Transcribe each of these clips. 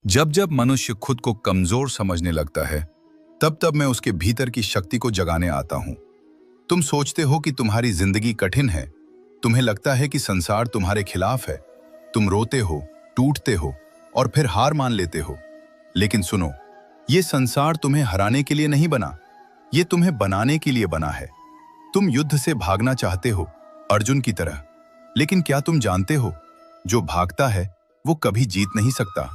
जब जब मनुष्य खुद को कमजोर समझने लगता है, तब तब मैं उसके भीतर की शक्ति को जगाने आता हूं। तुम सोचते हो कि तुम्हारी जिंदगी कठिन है, तुम्हें लगता है कि संसार तुम्हारे खिलाफ है। तुम रोते हो, टूटते हो और फिर हार मान लेते हो। लेकिन सुनो, ये संसार तुम्हें हराने के लिए नहीं बना, ये तुम्हें बनाने के लिए बना है। तुम युद्ध से भागना चाहते हो, अर्जुन की तरह। लेकिन क्या तुम जानते हो, जो भागता है वो कभी जीत नहीं सकता,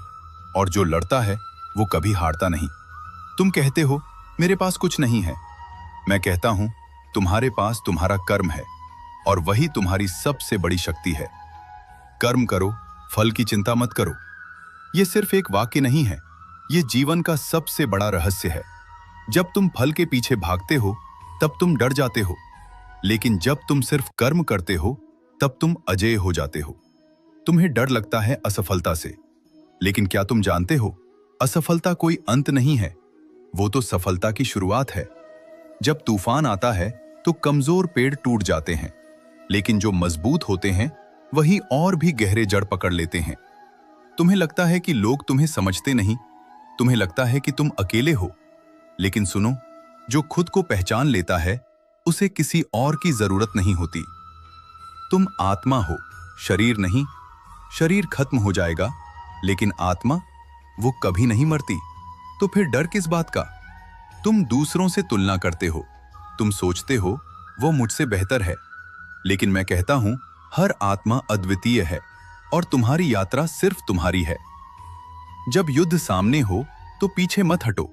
और जो लड़ता है वो कभी हारता नहीं। तुम कहते हो मेरे पास कुछ नहीं है। मैं कहता हूं तुम्हारे पास तुम्हारा कर्म है, और वही तुम्हारी सबसे बड़ी शक्ति है। कर्म करो, फल की चिंता मत करो। ये सिर्फ एक वाक्य नहीं है, ये जीवन का सबसे बड़ा रहस्य है। जब तुम फल के पीछे भागते हो तब तुम डर जाते हो, लेकिन जब तुम सिर्फ कर्म करते हो तब तुम अजेय हो जाते हो। तुम्हें डर लगता है असफलता से, लेकिन क्या तुम जानते हो, असफलता कोई अंत नहीं है, वो तो सफलता की शुरुआत है। जब तूफान आता है तो कमजोर पेड़ टूट जाते हैं, लेकिन जो मजबूत होते हैं वही और भी गहरे जड़ पकड़ लेते हैं। तुम्हें लगता है कि लोग तुम्हें समझते नहीं, तुम्हें लगता है कि तुम अकेले हो, लेकिन सुनो, जो खुद को पहचान लेता है उसे किसी और की जरूरत नहीं होती। तुम आत्मा हो, शरीर नहीं। शरीर खत्म हो जाएगा, लेकिन आत्मा, वो कभी नहीं मरती। तो फिर डर किस बात का? तुम दूसरों से तुलना करते हो, तुम सोचते हो वो मुझसे बेहतर है, लेकिन मैं कहता हूं हर आत्मा अद्वितीय है, और तुम्हारी यात्रा सिर्फ तुम्हारी है। जब युद्ध सामने हो तो पीछे मत हटो,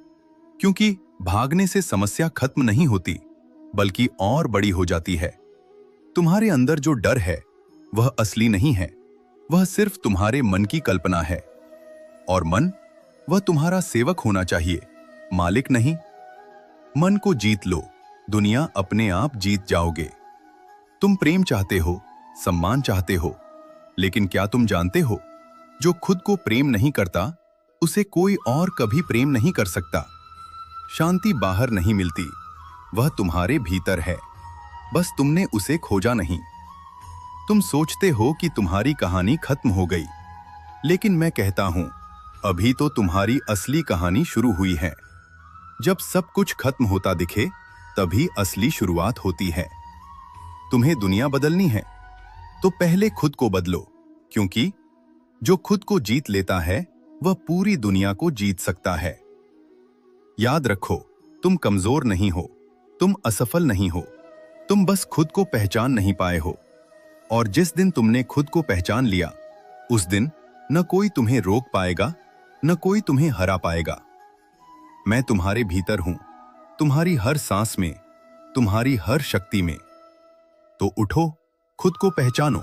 क्योंकि भागने से समस्या खत्म नहीं होती, बल्कि और बड़ी हो जाती है। तुम्हारे अंदर जो डर है वह असली नहीं है, वह सिर्फ तुम्हारे मन की कल्पना है। और मन, वह तुम्हारा सेवक होना चाहिए, मालिक नहीं। मन को जीत लो, दुनिया अपने आप जीत जाओगे। तुम प्रेम चाहते हो, सम्मान चाहते हो, लेकिन क्या तुम जानते हो, जो खुद को प्रेम नहीं करता उसे कोई और कभी प्रेम नहीं कर सकता। शांति बाहर नहीं मिलती, वह तुम्हारे भीतर है, बस तुमने उसे खोजा नहीं। तुम सोचते हो कि तुम्हारी कहानी खत्म हो गई, लेकिन मैं कहता हूं अभी तो तुम्हारी असली कहानी शुरू हुई है। जब सब कुछ खत्म होता दिखे तभी असली शुरुआत होती है। तुम्हें दुनिया बदलनी है तो पहले खुद को बदलो, क्योंकि जो खुद को जीत लेता है वह पूरी दुनिया को जीत सकता है। याद रखो, तुम कमजोर नहीं हो, तुम असफल नहीं हो, तुम बस खुद को पहचान नहीं पाए हो। और जिस दिन तुमने खुद को पहचान लिया, उस दिन न कोई तुम्हें रोक पाएगा, न कोई तुम्हें हरा पाएगा। मैं तुम्हारे भीतर हूं, तुम्हारी हर सांस में, तुम्हारी हर शक्ति में। तो उठो, खुद को पहचानो,